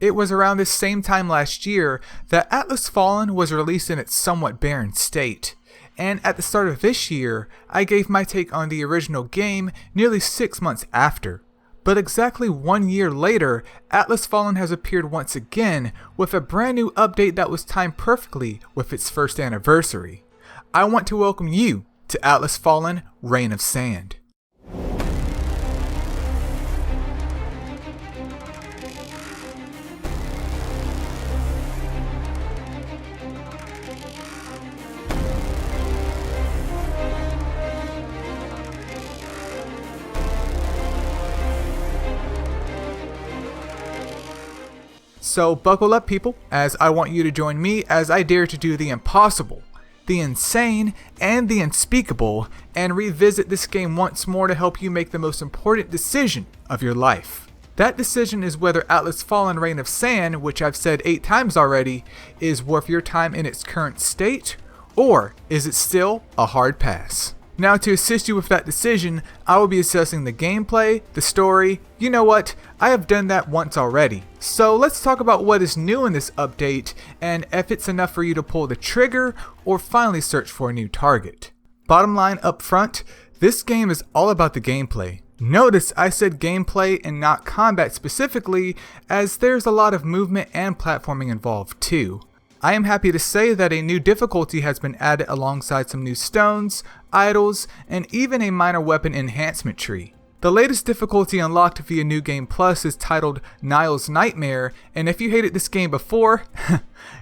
it was around this same time last year that Atlas Fallen was released in its somewhat barren state. And at the start of this year, I gave my take on the original game nearly 6 months after. But exactly 1 year later, Atlas Fallen has appeared once again with a brand new update that was timed perfectly with its first anniversary. I want to welcome you to Atlas Fallen: Reign of Sand. So buckle up, people, as I want you to join me as I dare to do the impossible, the insane, and the unspeakable, and revisit this game once more to help you make the most important decision of your life. That decision is whether Atlas Fallen: Reign of Sand, which I've said 8 times already, is worth your time in its current state, or is it still a hard pass? Now, to assist you with that decision, I will be assessing the gameplay, the story. You know what? I have done that once already. So let's talk about what is new in this update and if it's enough for you to pull the trigger or finally search for a new target. Bottom line up front, this game is all about the gameplay. Notice I said gameplay and not combat specifically, as there's a lot of movement and platforming involved too. I am happy to say that a new difficulty has been added alongside some new stones, idols, and even a minor weapon enhancement tree. The latest difficulty unlocked via New Game Plus is titled Nile's Nightmare, and if you hated this game before,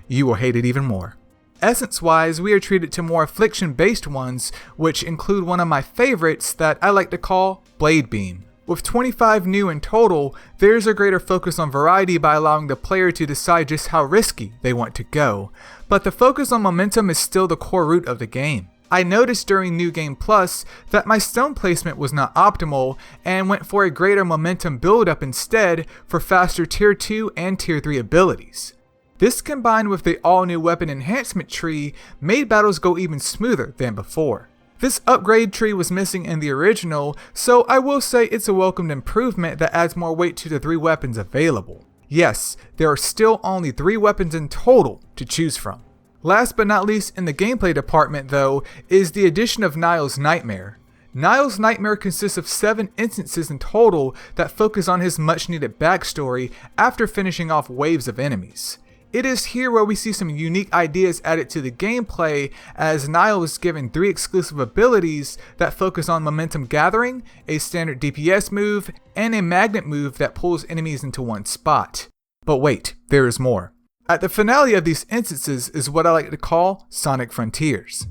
you will hate it even more. Essence-wise, we are treated to more affliction-based ones, which include one of my favorites that I like to call Blade Beam. With 25 new in total, there's a greater focus on variety by allowing the player to decide just how risky they want to go, but the focus on momentum is still the core root of the game. I noticed during New Game Plus that my stone placement was not optimal and went for a greater momentum build-up instead for faster tier 2 and tier 3 abilities. This combined with the all-new weapon enhancement tree made battles go even smoother than before. This upgrade tree was missing in the original, so I will say it's a welcomed improvement that adds more weight to the 3 weapons available. Yes, there are still only 3 weapons in total to choose from. Last but not least in the gameplay department though, is the addition of Nile's Nightmare. Nile's Nightmare consists of 7 instances in total that focus on his much needed backstory after finishing off waves of enemies. It is here where we see some unique ideas added to the gameplay, as Nile is given 3 exclusive abilities that focus on momentum gathering, a standard DPS move, and a magnet move that pulls enemies into one spot. But wait, there is more. At the finale of these instances is what I like to call Sonic Frontiers.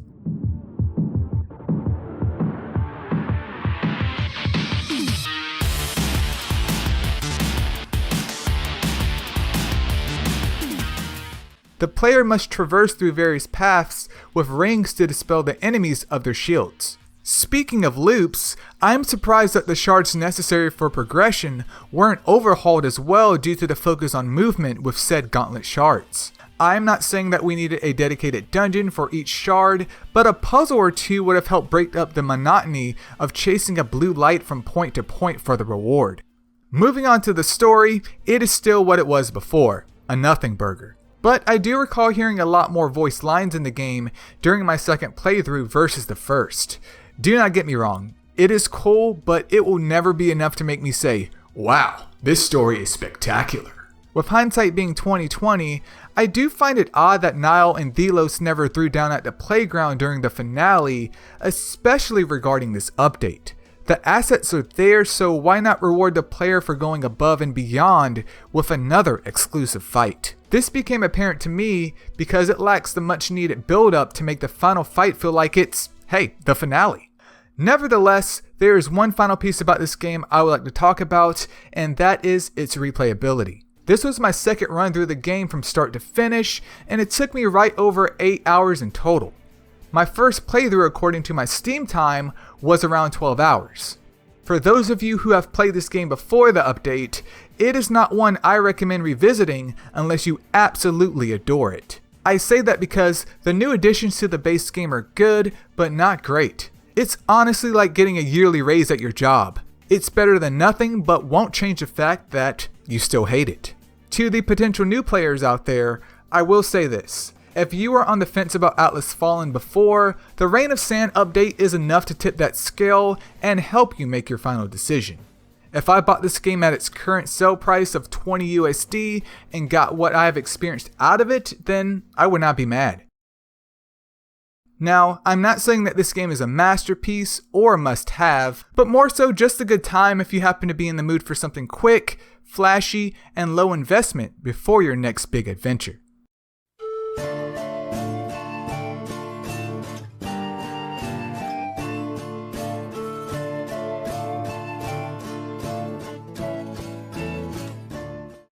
The player must traverse through various paths with rings to dispel the enemies of their shields. Speaking of loops, I am surprised that the shards necessary for progression weren't overhauled as well due to the focus on movement with said gauntlet shards. I am not saying that we needed a dedicated dungeon for each shard, but a puzzle or two would have helped break up the monotony of chasing a blue light from point to point for the reward. Moving on to the story, it is still what it was before, a nothing burger. But I do recall hearing a lot more voiced lines in the game during my second playthrough versus the first. Do not get me wrong, it is cool, but it will never be enough to make me say, wow, this story is spectacular. With hindsight being 2020, I do find it odd that Nile and Delos never threw down at the playground during the finale, especially regarding this update. The assets are there, so why not reward the player for going above and beyond with another exclusive fight? This became apparent to me because it lacks the much needed build up to make the final fight feel like it's, hey, the finale. Nevertheless, there is one final piece about this game I would like to talk about, and that is its replayability. This was my second run through the game from start to finish, and it took me right over 8 hours in total. My first playthrough according to my Steam time was around 12 hours. For those of you who have played this game before the update, it is not one I recommend revisiting unless you absolutely adore it. I say that because the new additions to the base game are good, but not great. It's honestly like getting a yearly raise at your job. It's better than nothing, but won't change the fact that you still hate it. To the potential new players out there, I will say this. If you are on the fence about Atlas Fallen before, the Reign of Sand update is enough to tip that scale and help you make your final decision. If I bought this game at its current sale price of 20 USD and got what I have experienced out of it, then I would not be mad. Now, I'm not saying that this game is a masterpiece or a must-have, but more so just a good time if you happen to be in the mood for something quick, flashy, and low investment before your next big adventure.